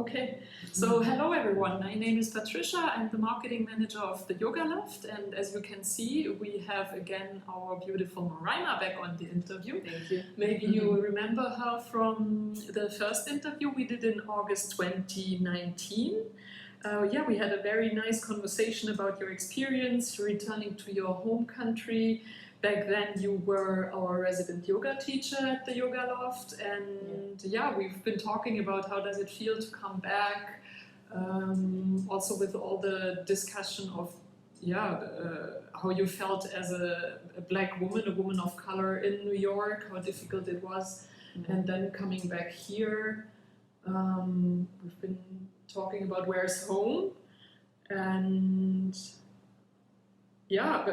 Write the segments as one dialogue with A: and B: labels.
A: Okay, so hello everyone. My name is Patricia. I'm the marketing manager of the Yoga Loft, and as you can see, we have again our beautiful Moraima back on the interview.
B: Thank you.
A: Maybe you remember her from the first interview we did in August 2019. We had a very nice conversation about your experience returning to your home country. Back then you were our resident yoga teacher at the Yoga Loft, and we've been talking about how does it feel to come back, also with all the discussion of how you felt as a black woman, a woman of color in New York, how difficult it was, and then coming back here. We've been talking about where's home, and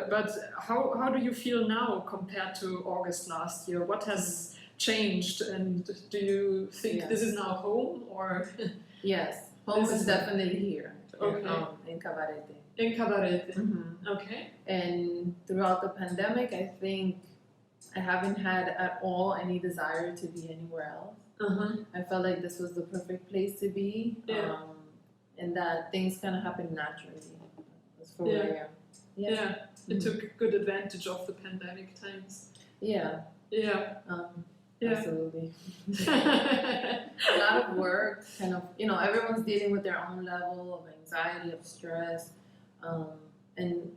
A: but how do you feel now compared to August last year? What has changed, and do you think this is now home, or?
B: Yes, home is definitely here.
A: Okay.
B: In Cabarete.
A: In Cabaret. Okay.
B: And throughout the pandemic, I think I haven't had at all any desire to be anywhere else. I felt like this was the perfect place to be, and that things kind of happened naturally. That's for where I am.
A: It took good advantage of the pandemic times.
B: Absolutely. A lot of work, kind of, everyone's dealing with their own level of anxiety, of stress, and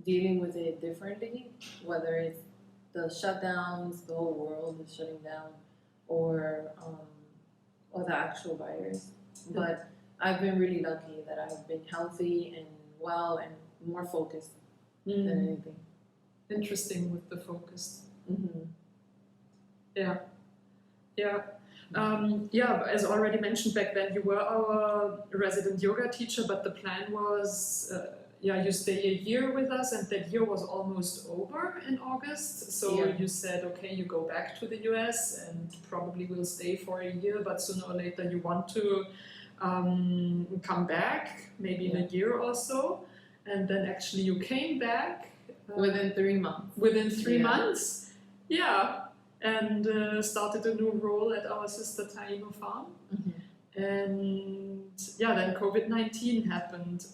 B: dealing with it differently, whether it's the shutdowns, the whole world is shutting down, or the actual virus. But I've been really lucky that I've been healthy and well and more focused than anything.
A: Interesting with the focus. As already mentioned, back then you were our resident yoga teacher, but the plan was you stay a year with us, and that year was almost over in August. So you said, okay, you go back to the US and probably will stay for a year, but sooner or later you want to come back, maybe in a year or so. And then actually you came back.
B: Within 3 months.
A: Within 3 months? Yeah. And started a new role at our sister Taino farm. And then COVID-19 happened.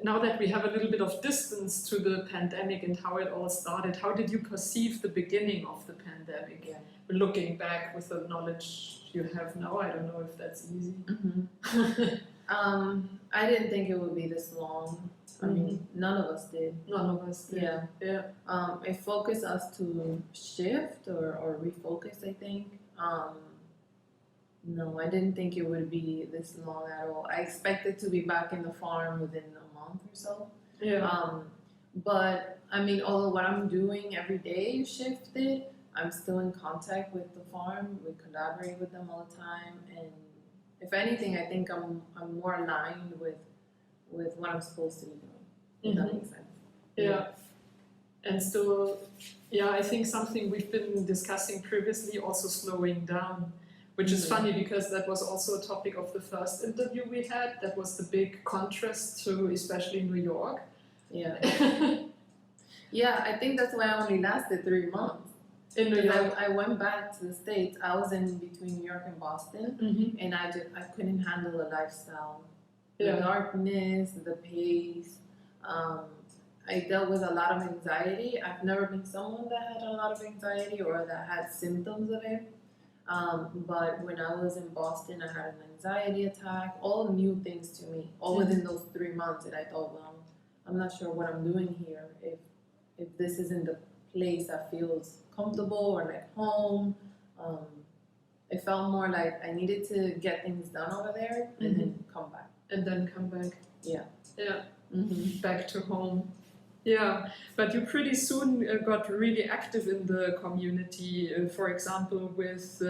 A: Now that we have a little bit of distance to the pandemic and how it all started, how did you perceive the beginning of the pandemic? Looking back with the knowledge you have now, I don't know if that's easy.
B: I didn't think it would be this long. I mean, none of us did.
A: None of us did.
B: It focused us to shift or refocus, I think. No, I didn't think it would be this long at all. I expected to be back in the farm within a month or so. But I mean, although what I'm doing every day shifted, I'm still in contact with the farm. We collaborate with them all the time, and if anything, I think I'm more aligned with what I'm supposed to be doing. If that makes sense.
A: And still, I think something we've been discussing previously, also slowing down, which is funny because that was also a topic of the first interview we had. That was the big contrast to especially New York.
B: I think that's why I only lasted 3 months.
A: In New York.
B: I went back to the States. I was in between New York and Boston, and I couldn't handle the lifestyle, the darkness, the pace. I dealt with a lot of anxiety. I've never been someone that had a lot of anxiety or that had symptoms of it. But when I was in Boston, I had an anxiety attack. All new things to me, all within those 3 months. And I thought, well, I'm not sure what I'm doing here. If this isn't the place that feels comfortable or like home. It felt more like I needed to get things done over there and then come back.
A: Back to home. But you pretty soon got really active in the community, for example, with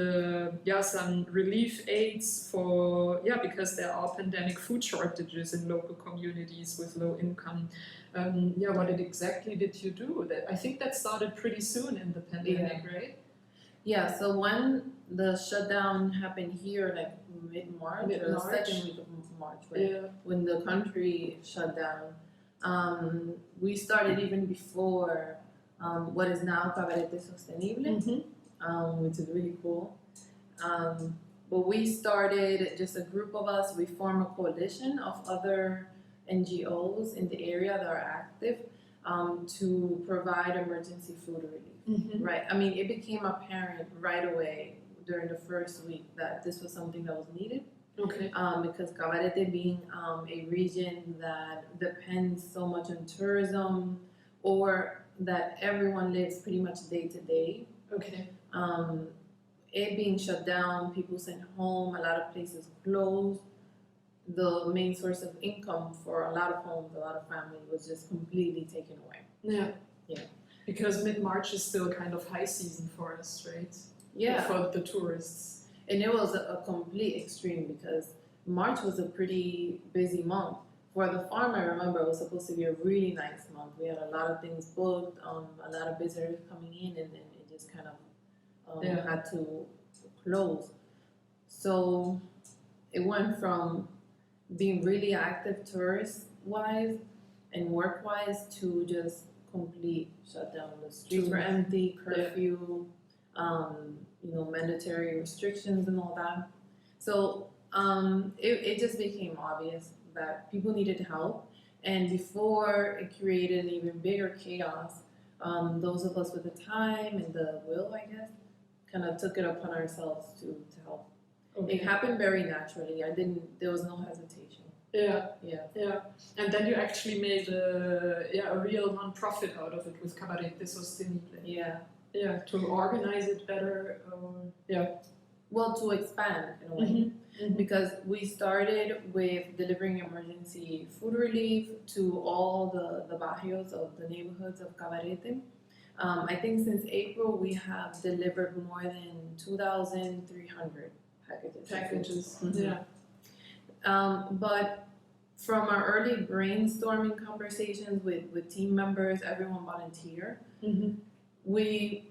A: some relief aids for, because there are pandemic food shortages in local communities with low income. What exactly did you do? I think that started pretty soon in the pandemic, right?
B: So when the shutdown happened here, like mid-March, or the second week of March, when the country shut down, we started even before what is now Cabarete Sostenible, which is really cool. But we started just a group of us. We formed a coalition of other NGOs in the area that are active to provide emergency food relief. Right. I mean, it became apparent right away during the first week that this was something that was needed.
A: Okay.
B: Because Cabarete being a region that depends so much on tourism, or that everyone lives pretty much day to day.
A: Okay.
B: It being shut down, people sent home, a lot of places closed. The main source of income for a lot of homes, a lot of families was just completely taken away.
A: Yeah.
B: Yeah.
A: Because mid-March is still kind of high season for us, right?
B: Yeah.
A: For the tourists.
B: And it was a complete extreme because March was a pretty busy month. For the farm, I remember it was supposed to be a really nice month. We had a lot of things booked, a lot of visitors coming in, and then it just kind of had to close. So it went from being really active tourist-wise and work-wise to just complete shutdown. The streets were empty, curfew, mandatory restrictions and all that. So it just became obvious that people needed help. And before it created an even bigger chaos, those of us with the time and the will, I guess, kind of took it upon ourselves to help. Okay. It happened very naturally. There was no hesitation.
A: Yeah. And then you actually made a real non-profit out of it with Cabarete Sostenible. Yeah, to organize it better.
B: Well, to expand in a way. Because we started with delivering emergency food relief to all the barrios of the neighborhoods of Cabarete. I think since April we have delivered more than 2,300 packages. But from our early brainstorming conversations with team members, everyone volunteered. We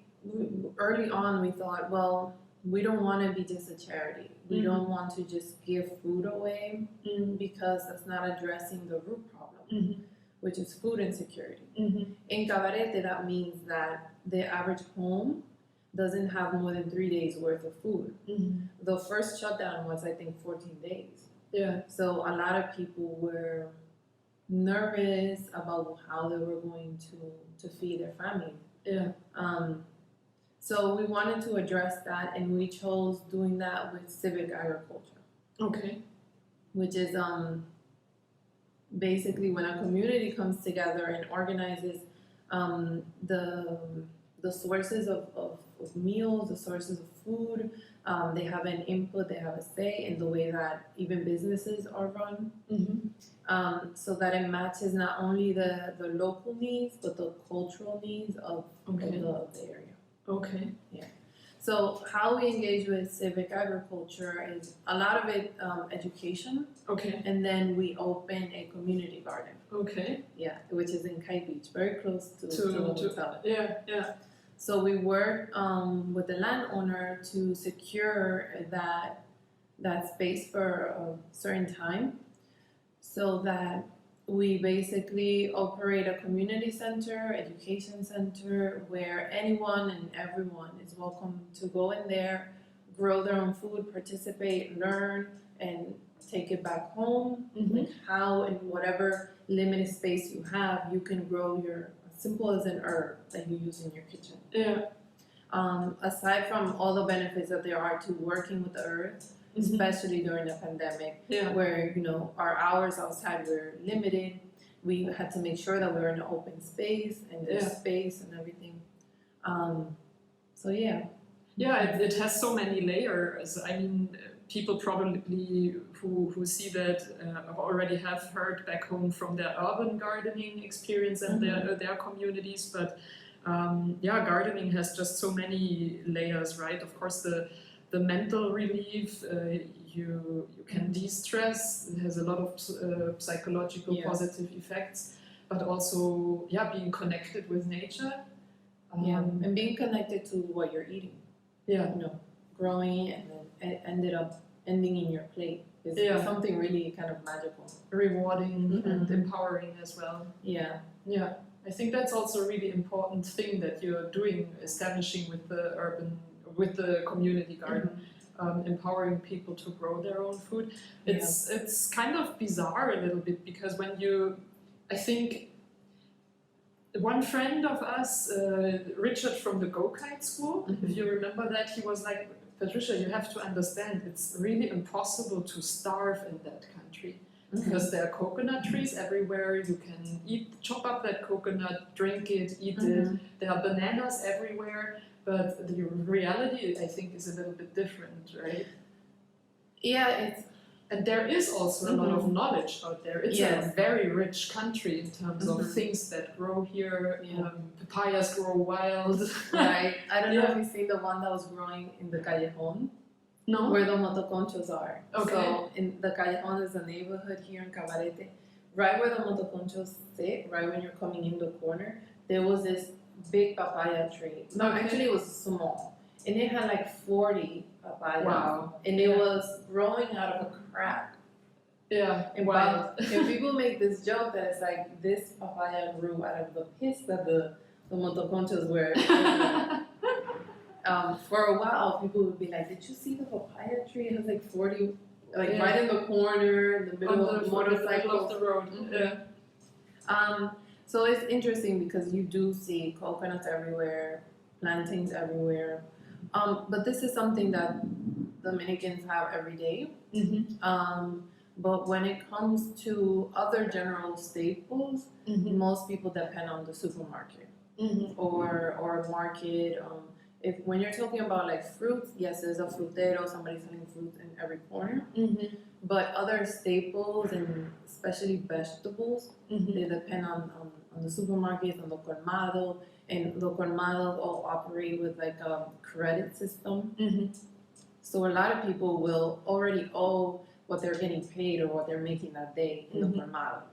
B: early on we thought, well, we don't want to be just a charity. We don't want to just give food away because that's not addressing the root problem, which is food insecurity. In Cabarete, that means that the average home doesn't have more than 3 days worth of food. The first shutdown was, I think, 14 days. So a lot of people were nervous about how they were going to feed their family. So we wanted to address that, and we chose doing that with civic agriculture.
A: Okay.
B: Which is basically when a community comes together and organizes the sources of meals, the sources of food. They have an input, they have a say in the way that even businesses are run. So that it matches not only the local needs, but the cultural needs of the area. Okay. Yeah. So how we engage with civic agriculture is a lot of it education. Okay. And then we open a community garden. Okay. Yeah, which is in Kite Beach, very close to the hotel. Yeah. So we work with the landowner to secure that space for a certain time, so that we basically operate a community center, education center, where anyone and everyone is welcome to go in there, grow their own food, participate, learn, and take it back home. Like how, in whatever limited space you have, you can grow your, simple as an herb that you use in your kitchen. Yeah. Aside from all the benefits that there are to working with the earth, especially during the pandemic, where our hours outside were limited, we had to make sure that we were in an open space and there's space and everything. So yeah. Yeah,
A: it has so many layers. I mean, people probably who see that already have heard back home from their urban gardening experience and their communities, but gardening has just so many layers, right? Of course, the mental relief, you can de-stress. It has a lot of psychological positive effects, but also being connected with nature.
B: And being connected to what you're eating. Growing and then ending in your plate is something really kind of magical,
A: rewarding and empowering as well. Yeah. I think that's also a really important thing that you're doing, establishing with the community garden. empowering people to grow their own food. It's kind of bizarre a little bit because I think one friend of us, Richard from the Go-Kite School, if you remember that, he was like, Patricia, you have to understand, it's really impossible to starve in that country. Because there are coconut trees everywhere, you can chop up that coconut, drink it, eat it. There are bananas everywhere, but the reality, I think, is a little bit different, right?
B: Yeah,
A: and there is also a lot of knowledge out there. It's a very rich country in terms of things that grow here. Papayas grow wild.
B: Right. I don't know if you've seen the one that was growing in the Callejon.
A: No.
B: Where the motoconchos are.
A: Okay.
B: So in the Callejon is a neighborhood here in Cabarete. Right where the motoconchos sit, right when you're coming in the corner, there was this big papaya tree. No, actually it was small. And it had like 40 papayas.
A: Wow.
B: And it was growing out of a crack.
A: Yeah.
B: And
A: wow.
B: And people make this joke that it's like this papaya grew out of the piss that the motoconchos were. For a while, people would be like, "Did you see the papaya tree? It has like 40, right in the corner, in the middle of the motorcycle
A: of the road."
B: So it's interesting because you do see coconuts everywhere, plantains everywhere, but this is something that Dominicans have every day. But when it comes to other general staples, most people depend on the supermarket or market. When you're talking about like fruits, yes, there's a frutero, somebody selling fruits in every corner. But other staples and especially vegetables, they depend on the supermarkets, on the colmado, and the colmados all operate with like a credit system. So a lot of people will already owe what they're getting paid or what they're making that day in the colmado.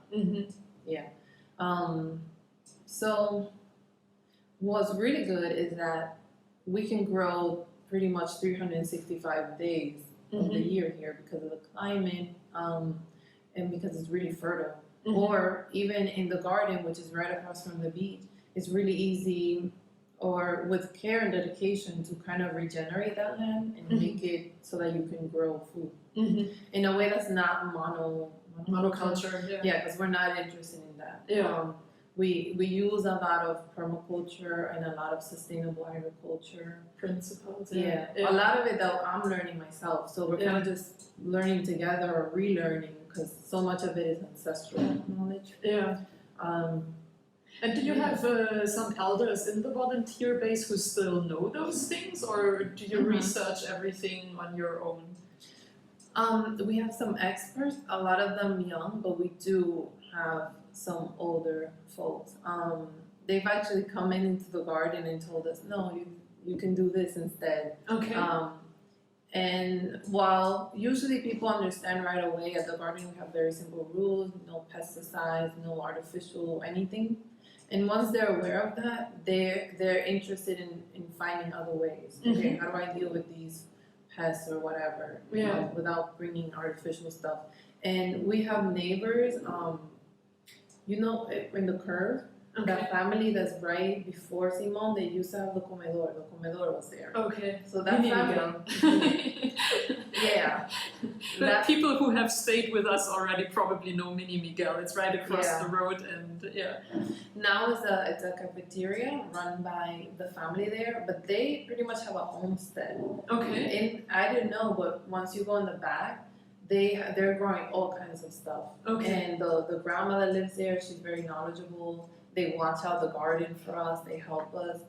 B: So what's really good is that we can grow pretty much 365 days of the year here because of the climate and because it's really fertile. Or even in the garden, which is right across from the beach, it's really easy, or with care and dedication, to kind of regenerate that land and make it so that you can grow food in a way that's not
A: monoculture.
B: Yeah, because we're not interested in that. We use a lot of permaculture and a lot of sustainable agriculture
A: principles.
B: A lot of it though I'm learning myself, so we're kind of just learning together or relearning because so much of it is ancestral knowledge.
A: And do you have some elders in the volunteer base who still know those things, or do you research everything on your own?
B: We have some experts, a lot of them young, but we do have some older folks. They've actually come into the garden and told us, no, you can do this instead.
A: Okay.
B: And while usually people understand right away, at the garden we have very simple rules, no pesticides, no artificial anything. And once they're aware of that, they're interested in finding other ways. Okay, how do I deal with these pests or whatever, you know, without bringing artificial stuff? And we have neighbors, you know, in the curve, that family that's right before Simon, they used to have the comedor. The comedor was there.
A: Okay.
B: So that family.
A: But people who have stayed with us already probably know Mini Miguel. It's right across the road, and
B: now it's a cafeteria run by the family there, but they pretty much have a homestead.
A: Okay.
B: And I didn't know, but once you go in the back, they're growing all kinds of stuff.
A: Okay.
B: And the grandma that lives there, she's very knowledgeable. They watch out the garden for us. They help us.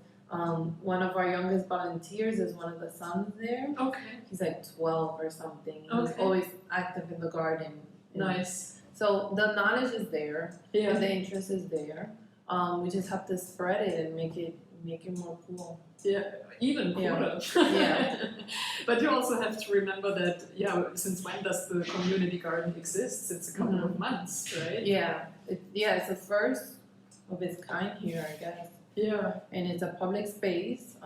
B: One of our youngest volunteers is one of the sons there.
A: Okay.
B: He's like 12 or something. He's
A: Okay.
B: always active in the garden.
A: Nice.
B: So the knowledge is there.
A: Yeah.
B: The interest is there. We just have to spread it and make it more cool.
A: Yeah, even cooler.
B: Yeah.
A: But you also have to remember that, since when does the community garden exist? It's a couple of months, right?
B: Yeah. It's the first of its kind here, I guess.
A: Yeah.
B: And it's a public space,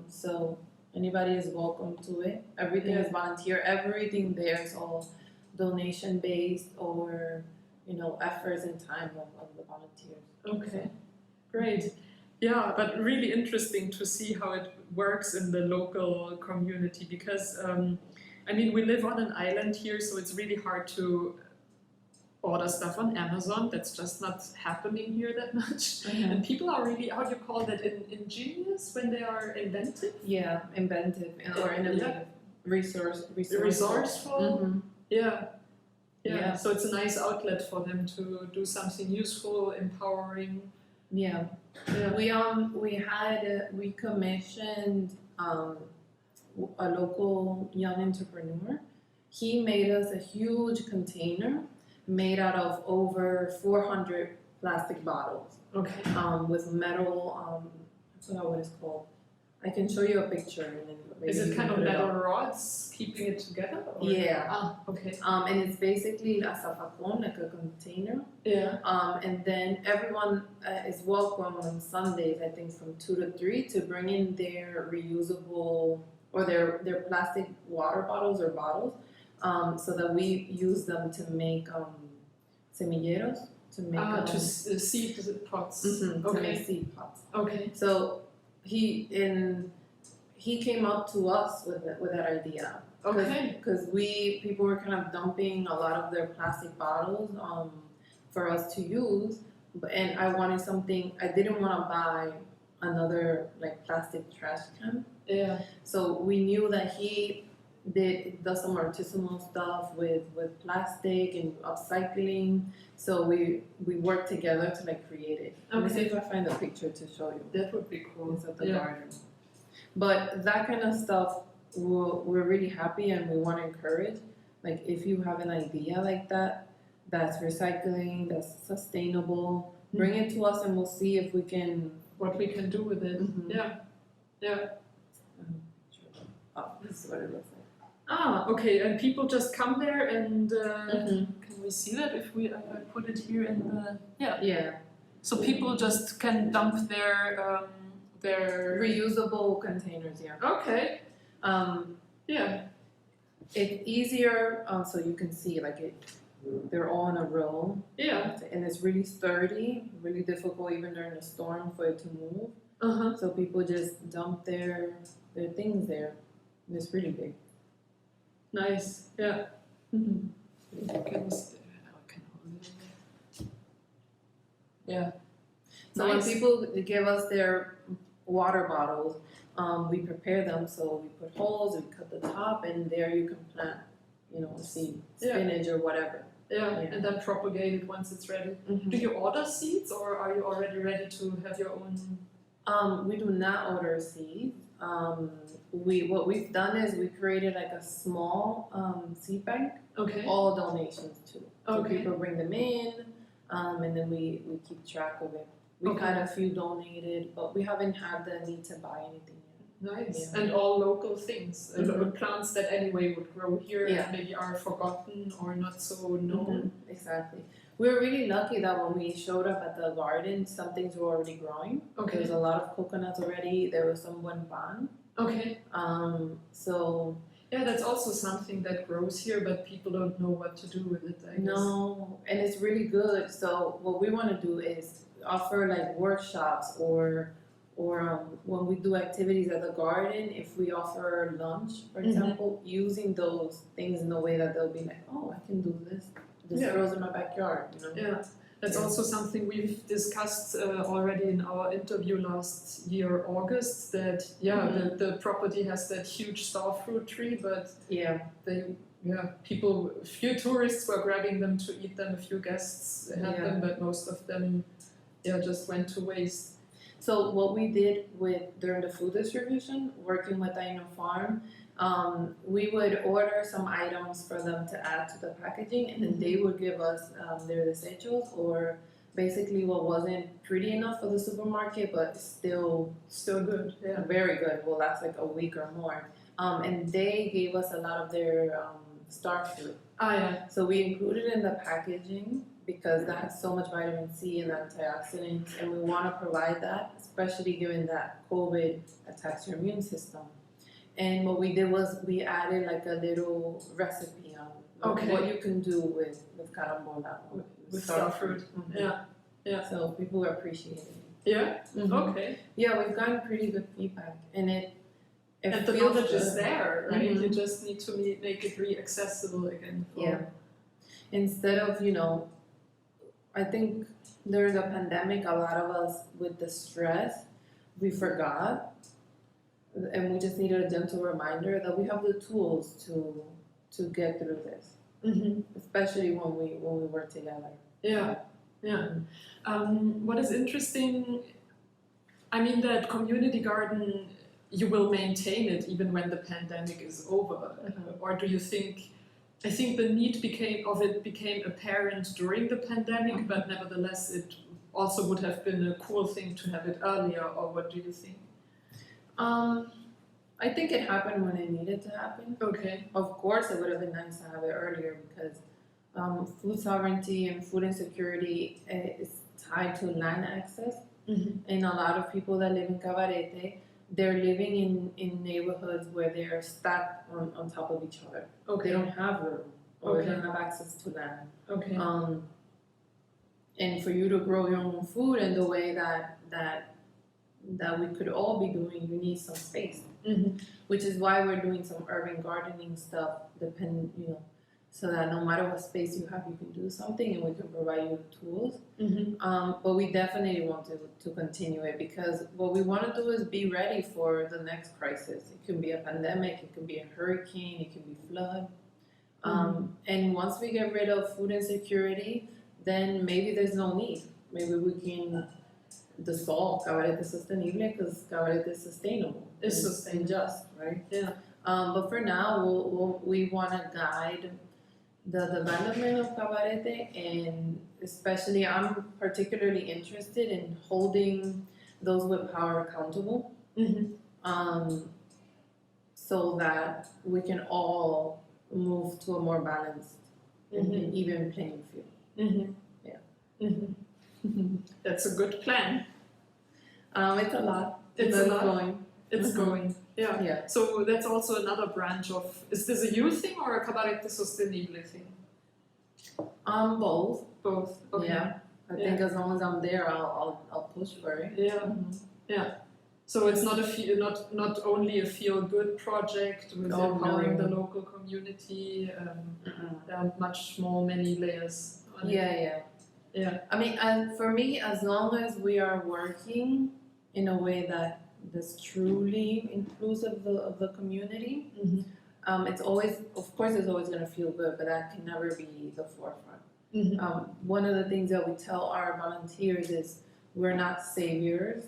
B: so anybody is welcome to it. Everything is volunteer. Everything there is all donation based or, efforts and time of the volunteers.
A: Okay, great. Yeah, but really interesting to see how it works in the local community because I mean, we live on an island here, so it's really hard to order stuff on Amazon. That's just not happening here that much. And people are really, how do you call that, ingenious when they are inventive?
B: Yeah, inventive or innovative.
A: Resourceful. Yeah. So it's a nice outlet for them to do something useful, empowering.
B: Yeah. We commissioned a local young entrepreneur. He made us a huge container made out of over 400 plastic bottles.
A: Okay.
B: With metal. I forgot what it's called. I can show you a picture. And then maybe
A: is it kind of metal rods keeping it together? Or?
B: Yeah.
A: Okay.
B: And it's basically a zafacón, like a container.
A: Yeah.
B: And then everyone is welcome on Sundays, I think from 2 to 3, to bring in their reusable or their plastic water bottles or bottles, so that we use them to make semilleros, to make
A: seed pots.
B: To make seed pots.
A: Okay.
B: So he came up to us with that idea.
A: Okay.
B: Because people were kind of dumping a lot of their plastic bottles for us to use, and I wanted something. I didn't want to buy another like plastic trash can.
A: Yeah.
B: So we knew that he does some artisanal stuff with plastic and upcycling. So we worked together to like create it.
A: Okay.
B: Let me see if I find a picture to show you.
A: That would be cool.
B: It's at the garden. But that kind of stuff, we're really happy and we want to encourage. Like if you have an idea like that, that's recycling, that's sustainable, bring it to us and we'll see if we can.
A: What we can do with it. Yeah.
B: Oh, this is what it looks like.
A: Okay. And people just come there and can we see that if I put it here in the
B: Yeah.
A: So people just can dump their
B: reusable containers. Yeah.
A: Okay.
B: Yeah. It's easier, so you can see like it. They're all in a row.
A: Yeah.
B: And it's really sturdy, really difficult even during a storm for it to move. So people just dump their things there. And it's pretty big.
A: Nice. Yeah. Yeah.
B: So when people give us their water bottles, we prepare them. So we put holes, we cut the top, and there you can plant, seed, spinach or whatever.
A: Yeah, and then propagate it once it's ready. Do you order seeds, or are you already ready to have your own?
B: We do not order seeds. What we've done is we created like a small seed bank.
A: Okay.
B: All donations too. So
A: Okay.
B: people bring them in, and then we keep track of it. We've had a few donated, but we haven't had the need to buy anything yet.
A: Nice.
B: Yeah.
A: And all local things, plants that anyway would grow here and maybe are forgotten or not so known.
B: Exactly. We were really lucky that when we showed up at the garden, some things were already growing.
A: Okay.
B: There was a lot of coconuts already. There was some ban.
A: Okay.
B: So.
A: Yeah, that's also something that grows here, but people don't know what to do with it, I guess.
B: No, and it's really good. So what we want to do is offer like workshops or when we do activities at the garden, if we offer lunch, for example, using those things in a way that they'll be like, oh, I can do this. This grows in my backyard,
A: Yeah, that's also something we've discussed already in our interview last year, August, that, the property has that huge starfruit tree, but few tourists were grabbing them to eat them, a few guests had them, but most of them, just went to waste.
B: So what we did during the food distribution, working with Aino Farm, we would order some items for them to add to the packaging, and then they would give us their desechos, or basically what wasn't pretty enough for the supermarket, but still
A: good,
B: very good. Will last like a week or more. And they gave us a lot of their starfruit. So we included in the packaging because that has so much vitamin C and antioxidants, and we want to provide that, especially given that COVID attacks your immune system. And what we did was we added like a little recipe on what you can do with carambola,
A: with starfruit.
B: So people appreciate it.
A: Yeah. Okay.
B: Yeah, we've gotten pretty good feedback, and
A: And the knowledge is there, right? You just need to make it re-accessible again.
B: Instead of, I think during the pandemic, a lot of us with the stress, we forgot, and we just needed a gentle reminder that we have the tools to get through this, especially when we work together.
A: What is interesting, I mean, that community garden, you will maintain it even when the pandemic is over, or do you think? I think the need became apparent during the pandemic, but nevertheless, it also would have been a cool thing to have it earlier. Or what do you think?
B: I think it happened when it needed to happen.
A: Okay.
B: Of course, it would have been nice to have it earlier because food sovereignty and food insecurity is tied to land access, and a lot of people that live in Cabarete, they're living in neighborhoods where they're stacked on top of each other. They don't have room or they don't have access to land. And for you to grow your own food in the way that we could all be doing, you need some space. Which is why we're doing some urban gardening stuff, so that no matter what space you have, you can do something, and we can provide you the tools. But we definitely want to continue it because what we want to do is be ready for the next crisis. It can be a pandemic, it can be a hurricane, it can be flood. And once we get rid of food insecurity, then maybe there's no need. Maybe we can dissolve Cabarete Sostenible because Cabarete is sustainable.
A: It's sustainable.
B: And just, right? But for now, we want to guide the development of Cabarete, and especially I'm particularly interested in holding those with power accountable, so that we can all move to a more balanced and even playing field.
A: That's a good plan.
B: It's a lot.
A: It's
B: going.
A: It's going. Yeah. So that's also another branch of. Is this a you thing or a Cabarete Sostenible thing?
B: Both.
A: Both. Okay.
B: Yeah. I think as long as I'm there, I'll push for it.
A: Yeah. So it's not only a feel good project with empowering the local community. There are many layers. Yeah.
B: I mean, for me, as long as we are working in a way that's truly inclusive of the community, it's always, of course, it's always going to feel good, but that can never be the forefront. One of the things that we tell our volunteers is we're not saviors,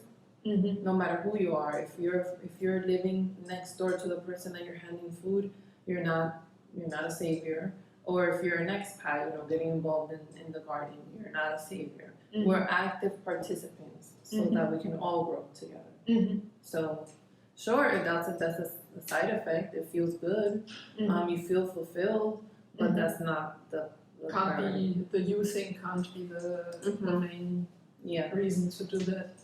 B: no matter who you are. If you're living next door to the person that you're handing food, you're not a savior. Or if you're an expat, getting involved in the garden, you're not a savior. We're active participants so that we can all grow together. So, sure, that's a side effect. It feels good. You feel fulfilled, but that's not the
A: the you thing can't be the main reason to do that.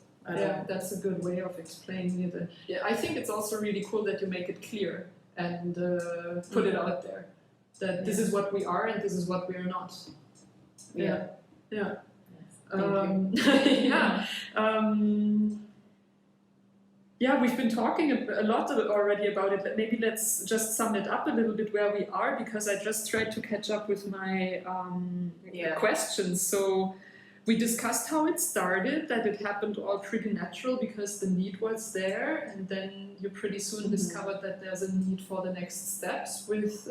A: That's a good way of explaining it. I think it's also really cool that you make it clear and put it out there. That this is what we are and this is what we are not.
B: Yeah.
A: We've been talking a lot already about it. Maybe let's just sum it up a little bit where we are, because I just tried to catch up with my questions. So we discussed how it started, that it happened all pretty natural because the need was there, and then you pretty soon discovered that there's a need for the next steps with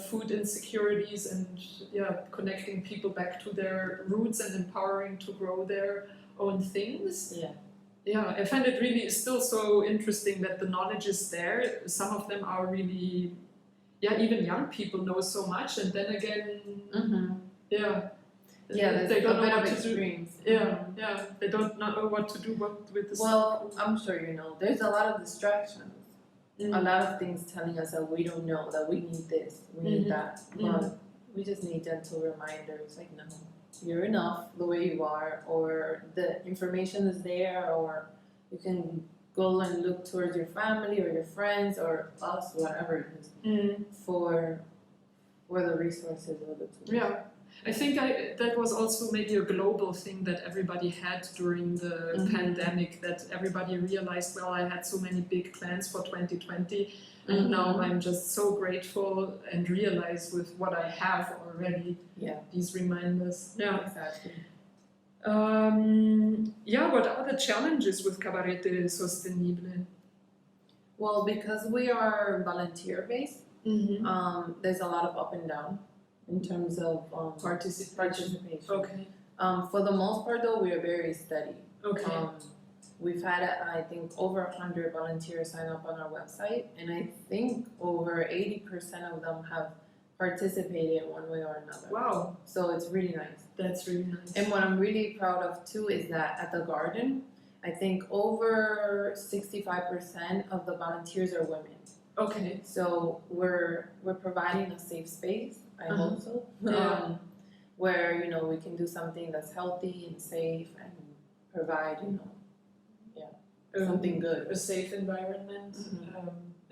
A: food insecurities and connecting people back to their roots and empowering to grow their own things. I find it really still so interesting that the knowledge is there. Some of them are really, even young people know so much, and then again, they don't know what to do. They don't know what to do with this.
B: Well, I'm sure there's a lot of distractions. A lot of things telling us that we don't know, that we need this, we need that. But we just need gentle reminders, like, no, you're enough the way you are, or the information is there, or you can go and look towards your family or your friends or us, whatever it is, for the resources or the tools.
A: I think that was also maybe a global thing that everybody had during the pandemic, that everybody realized, well, I had so many big plans for 2020, and now I'm just so grateful and realize with what I have already, these reminders. Yeah,
B: exactly.
A: What are the challenges with Cabarete Sostenible?
B: Well, because we are volunteer-based, there's a lot of up and down in terms of participation.
A: Okay.
B: For the most part, though, we are very steady.
A: Okay.
B: We've had, I think, over 100 volunteers sign up on our website, and I think over 80% of them have participated in one way or another.
A: Wow.
B: So it's really nice.
A: That's really nice.
B: And what I'm really proud of, too, is that at the garden, I think over 65% of the volunteers are women.
A: Okay.
B: So we're providing a safe space, I hope so, where, you know, we can do something that's healthy and safe and provide, you know, something good.
A: A safe environment,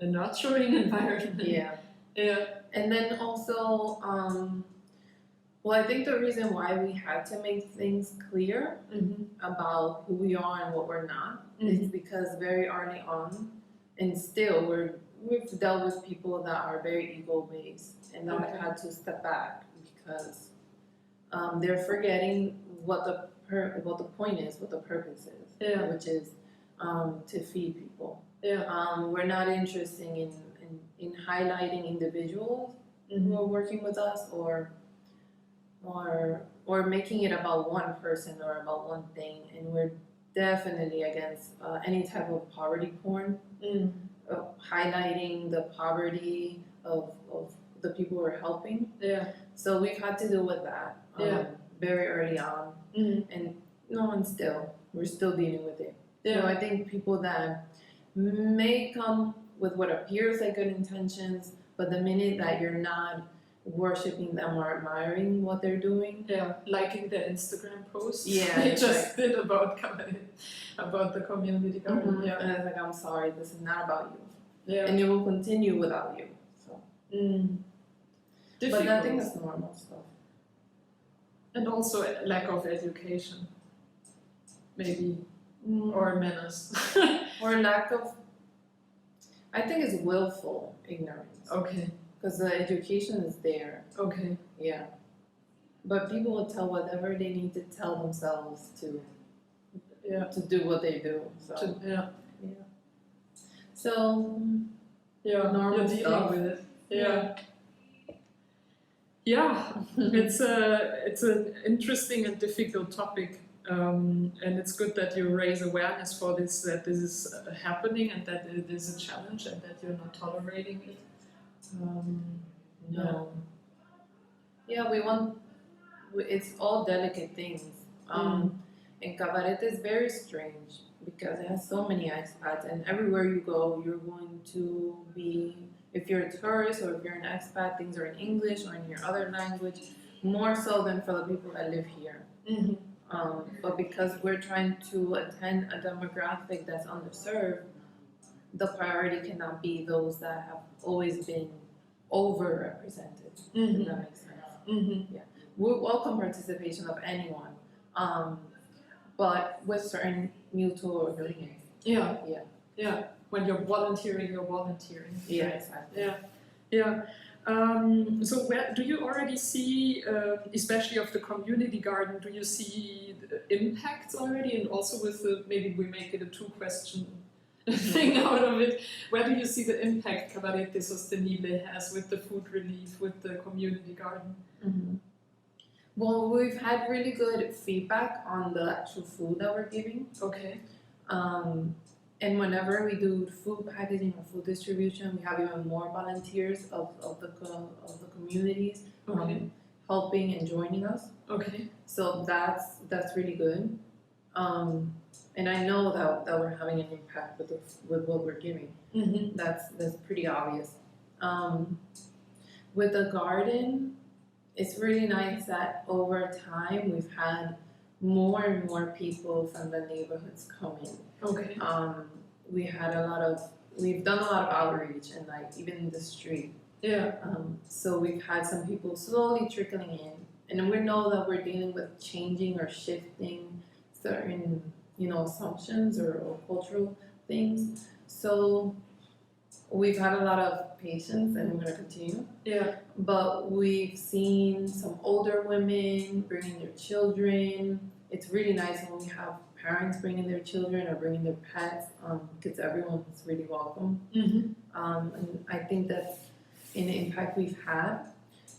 A: a nurturing environment.
B: Yeah.
A: Yeah.
B: And then also, well, I think the reason why we had to make things clear about who we are and what we're not is because very early on, and still we've dealt with people that are very ego-based, and that I've had to step back because they're forgetting what the point is, what the purpose is, which is to feed people.
A: Yeah.
B: We're not interested in highlighting individuals who are working with us or making it about one person or about one thing, and we're definitely against any type of poverty porn, highlighting the poverty of the people we're helping.
A: Yeah.
B: So we've had to deal with that very early on, and we're still dealing with it.
A: Yeah.
B: So I think people that may come with what appears like good intentions, but the minute that you're not worshiping them or admiring what they're doing,
A: liking their Instagram posts,
B: they
A: just did about the community garden.
B: And I was like, I'm sorry, this is not about you,
A: and
B: it will continue without you. So, but I think that's normal stuff.
A: And also a lack of education, maybe, or manners,
B: or lack of. I think it's willful ignorance.
A: Okay.
B: Because the education is there.
A: Okay.
B: Yeah. But people will tell whatever they need to tell themselves to do what they do. So So normal
A: you're dealing
B: stuff.
A: with it. It's an interesting and difficult topic, and it's good that you raise awareness for this, that this is happening and that it is a challenge and that you're not tolerating it.
B: It's all delicate things. And Cabaret is very strange because it has so many expats, and everywhere you go, you're going to be, if you're a tourist or if you're an expat, things are in English or in your other language, more so than for the people that live here. But because we're trying to attend a demographic that's underserved, the priority cannot be those that have always been overrepresented. If that makes sense. We welcome participation of anyone, but with certain mutual agreements.
A: When you're volunteering, you're volunteering.
B: Yeah, exactly.
A: So where do you already see, especially of the community garden, do you see the impacts already? And also with maybe we make it a two-question thing out of it. Where do you see the impact Cabarete Sostenible has with the food relief, with the community garden?
B: Well, we've had really good feedback on the actual food that we're giving.
A: Okay.
B: And whenever we do food packaging or food distribution, we have even more volunteers of the communities helping and joining us.
A: Okay.
B: So that's really good. And I know that we're having an impact with what we're giving. That's pretty obvious. With the garden, it's really nice that over time we've had more and more people from the neighborhoods come in.
A: Okay.
B: We've done a lot of outreach and even in the street. So we've had some people slowly trickling in, and we know that we're dealing with changing or shifting certain, assumptions or cultural things. So we've had a lot of patience, and we're going to continue.
A: Yeah.
B: But we've seen some older women bringing their children. It's really nice when we have parents bringing their children or bringing their pets, because everyone's really welcome. And I think that's an impact we've had.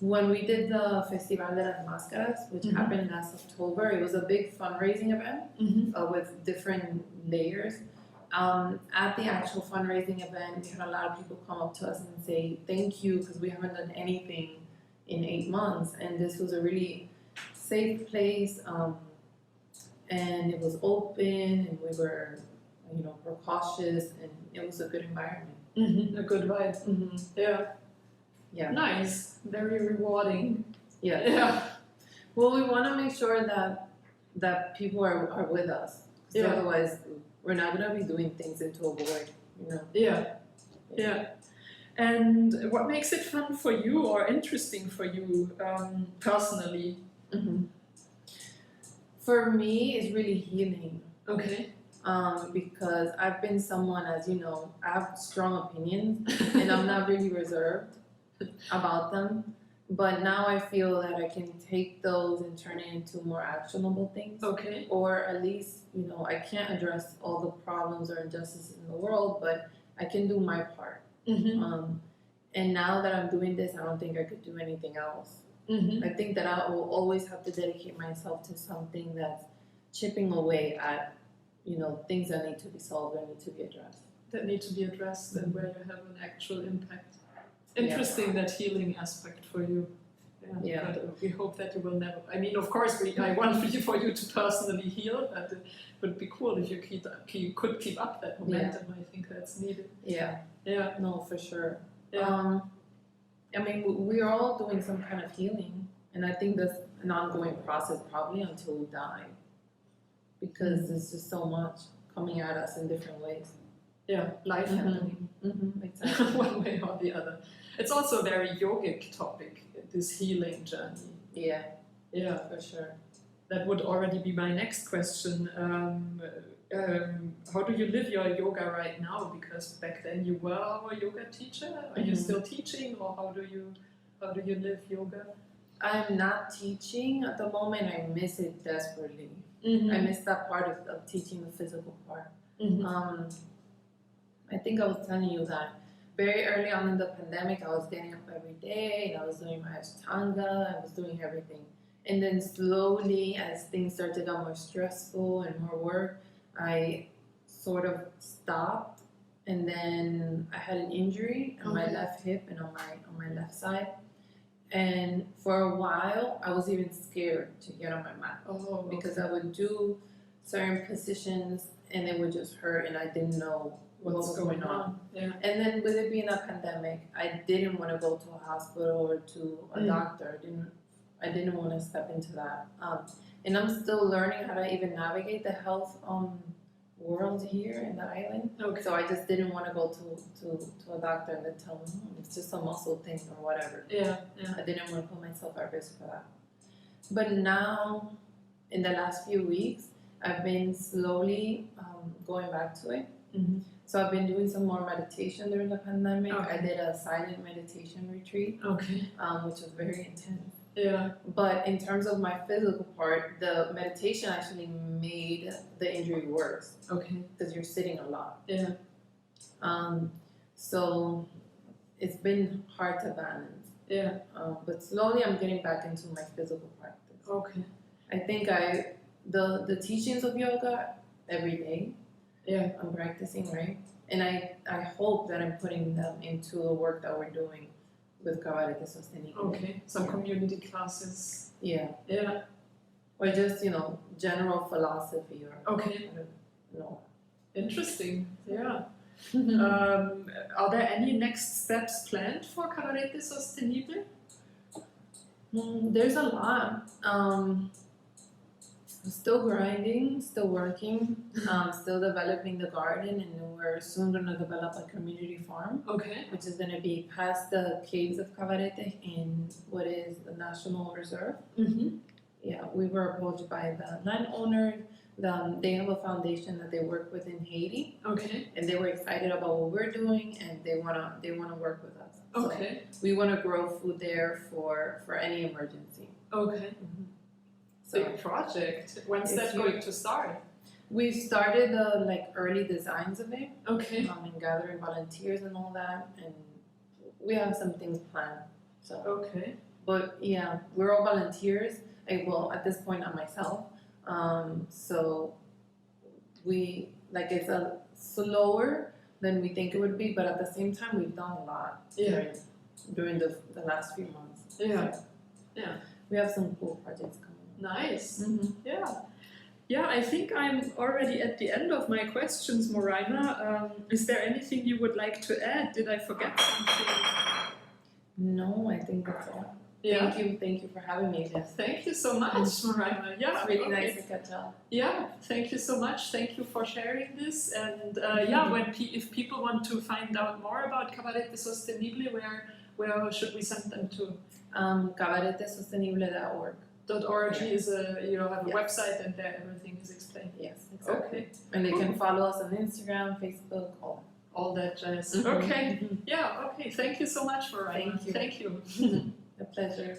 B: When we did the Festival de las Máscaras, which happened last October, it was a big fundraising event with different layers. At the actual fundraising event, we had a lot of people come up to us and say thank you, because we haven't done anything in 8 months, and this was a really safe place, and it was open, and we were, cautious, and it was a good environment.
A: A good vibe. Yeah.
B: Yeah.
A: Nice. Very rewarding.
B: Yeah.
A: Yeah.
B: Well, we want to make sure that people are with us, because otherwise we're not going to be doing things into a void,
A: Yeah. And what makes it fun for you or interesting for you personally?
B: For me, it's really healing.
A: Okay.
B: Because I've been someone, as you know, I have strong opinions, and I'm not really reserved about them. But now I feel that I can take those and turn it into more actionable things.
A: Okay.
B: Or at least, I can't address all the problems or injustices in the world, but I can do my part. And now that I'm doing this, I don't think I could do anything else. I think that I will always have to dedicate myself to something that's chipping away at, things that need to be solved or need to be addressed.
A: That need to be addressed and where you have an actual impact. Interesting, that healing aspect for you. Yeah. But we hope that you will never. I mean, of course, I want for you to personally heal, but it would be cool if you could keep up that momentum. I think that's needed.
B: Yeah.
A: Yeah.
B: No, for sure.
A: Yeah.
B: I mean, we're all doing some kind of healing, and I think that's an ongoing process, probably until we die, because there's just so much coming at us in different ways.
A: Yeah, life happening.
B: Exactly.
A: One way or the other. It's also a very yogic topic, this healing journey.
B: Yeah,
A: for sure. That would already be my next question. How do you live your yoga right now? Because back then you were our yoga teacher. Are you still teaching, or how do you live yoga?
B: I'm not teaching at the moment. I miss it desperately. I miss that part of teaching, the physical part. I think I was telling you that very early on in the pandemic, I was getting up every day, and I was doing my Ashtanga, I was doing everything. And then slowly, as things started to get more stressful and more work, I sort of stopped. And then I had an injury on my left hip and on my left side. And for a while, I was even scared to get on my mat. Because I would do certain positions and it would just hurt, and I didn't know what was going on.
A: Yeah.
B: And then with it being a pandemic, I didn't want to go to a hospital or to a doctor. I didn't want to step into that. And I'm still learning how to even navigate the health world here in the island. So I just didn't want to go to a doctor and then tell me it's just a muscle thing or whatever. I didn't want to put myself at risk for that. But now, in the last few weeks, I've been slowly going back to it. So I've been doing some more meditation during the pandemic. I did a silent meditation retreat, which was very intense. But in terms of my physical part, the meditation actually made the injury worse. Because you're sitting a lot. So it's been hard to balance. But slowly I'm getting back into my physical practice. I think the teachings of yoga every day. I'm practicing, right? And I hope that I'm putting them into the work that we're doing with Cabarete Sostenible.
A: Some community classes.
B: Or just, general philosophy or
A: Interesting. Are there any next steps planned for Cabarete Sostenible?
B: There's a lot. Still grinding, still working, still developing the garden, and then we're soon going to develop a community farm,
A: Okay.
B: which is going to be past the caves of Cabarete in what is the National Reserve.
A: Mm-hmm.
B: Yeah, we were approached by the landowner. They have a foundation that they work with in Haiti,
A: Okay.
B: and they were excited about what we're doing, and they wanna work with us. So
A: Okay.
B: we want to grow food there for any emergency.
A: Okay.
B: So
A: Big project. When's
B: It's
A: that
B: huge.
A: going to start?
B: we started the like early designs of it,
A: Okay.
B: and gathering volunteers and all that, and we have some things planned. So,
A: Okay.
B: but yeah, we're all volunteers. Well, at this point, not myself. So we like it's a slower than we think it would be, but at the same time, we've done a lot
A: Yeah.
B: during the last few months.
A: Yeah.
B: So,
A: Yeah.
B: we have some cool projects coming.
A: Nice.
B: Mm-hmm.
A: Yeah. Yeah, I think I'm already at the end of my questions, Moraima. Is there anything you would like to add? Did I forget something?
B: No, I think that's all.
A: Yeah.
B: Thank you for having me.
A: Thank you so much, Moraima. Yeah,
B: It's really
A: okay.
B: nice to catch up.
A: Yeah, thank you so much. Thank you for sharing this. And yeah, if people want to find out more about Cabarete Sostenible, where should we send them to?
B: Cabaretesostenible.org.
A: .org
B: Yeah.
A: is you have a
B: Yes.
A: website and there everything is explained.
B: Yes, exactly.
A: Okay,
B: And they can follow us on Instagram, Facebook,
A: all that jazz.
B: Mhm.
A: Okay,
B: Mhm.
A: yeah, okay. Thank you so much, Moraima.
B: Thank you.
A: Thank you.
B: A pleasure.